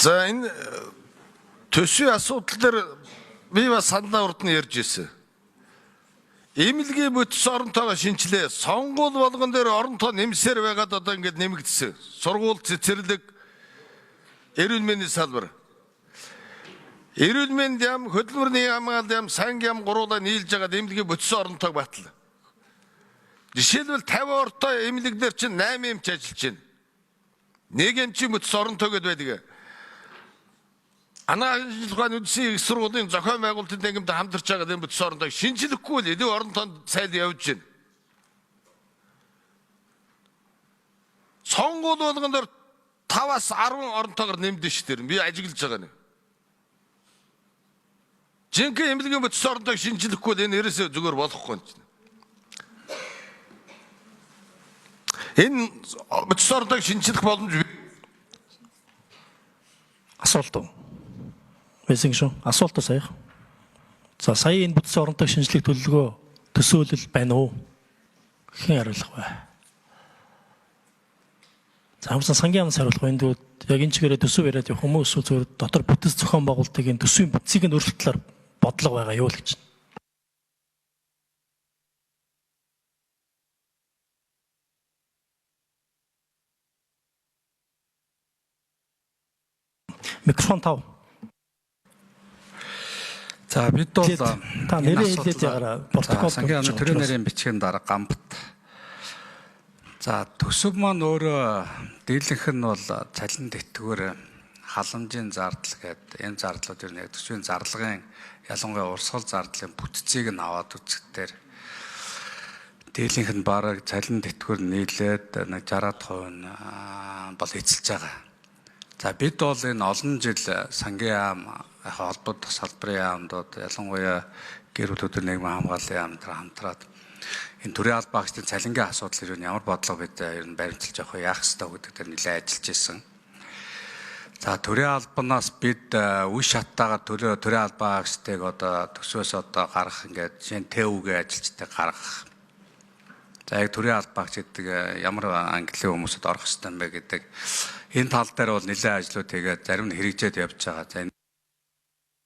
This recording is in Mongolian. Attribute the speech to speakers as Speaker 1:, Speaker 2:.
Speaker 1: За энэ төсвийн асуудал дээр би бас санаа урд нь ярьж ирсэн. Эмнэлгийн бүтц оронтойгоо шинжилээ. Сонгуул болгон дээр оронтой нэмсээр байгаад одоо ингээд нэмэгдсэн. Сургууль цэцэрлэг, эрүүл мэндийн салбар. Эрүүл мэнд яам, хөдөлмөрийн хамгаалалт яам, санг яам гуруулаа нийлж байгаа эмнэлгийн бүтц оронтойг батал. Жишээлбэл 50 ортой эмнэлэгдэр чинь 8 эмч ажиллаж байна. Нэг эмчийн бүтц оронтой гэдээ байдаг. Анагаахын үндсийн их сургуулийн зохион байгуулалтын дэнгэмд хамтарч байгаа энэ бүтц оронтойг шинжилэхгүй л энэ оронтойд сайд явж байна. Сонгуул болгон дээр 5-аас 10 оронтойгоор нэмдэн ш тэр. Би ажиглаж байгаа нэг. Жинхэнэ эмнэлгийн бүтц оронтойг шинжилэхгүй л энэ ерөөсөө зүгээр болохгүй юм чинь. Энэ бүтц оронтойг шинжилэх боломж
Speaker 2: асуулт уу? Байсан шүү. Асуултаа сая. За сая энэ бүтц оронтойг шинжлэх төлөвлөгөө төсөөлөл байна уу? Хэн хариулах вэ? За хамсан сангийн амнаас хариулах вэ? Энд яг энэ чигээрээ төсөв яриад явах хүмүүс зүгээр дотор бүтц зохион байгуулалтын төсвийн бүтцийг нь өөрчлөлтөөр бодлого байгаа юу л гэж. Микрофон тав.
Speaker 3: За бид бол
Speaker 2: та нэрээ хэлээд ягараа протокол
Speaker 3: сангийн амны төрийн нэрийн бичгийн дараа гамбат. За төсөв маань өөрөө дийлэнх нь бол цалин тэтгэвэр халамжийн зардал гэдэг энэ зардлууд ер нь яг төсвийн зарлагын ялангуяа урсгал зардлын бүтцийг нь аваад үзэхдээ дийлэнх нь бараг цалин тэтгэвэр нийлээд нэг 60% нь бол эцэлж байгаа. За бид бол энэ олон жил сангийн яам холбоод салбарын яамдууд ялангуяа гэр бүлийн нийгмийн хамгааллын яамд хамтраад энэ төрийн албаагчдын цалингийн асуудал ер нь ямар бодлого бид ер нь баримталж явах яах ёстой гэдэг дээр нэлээд ажиллаж ирсэн. За төрийн албанаас бид үе шаттайгаар төрийн албаагчдыг одоо төсвөөс одоо гаргах ингээд жишээ нь ТЭВ-гийн ажилчдыг гаргах. За яг төрийн албаагч гэдэг ямар английн хүмүүсд орох ёстой юм бэ гэдэг энэ тал дээр бол нэлээд ажлууд хийгээд зарим нь хэрэгжээд явж байгаа. За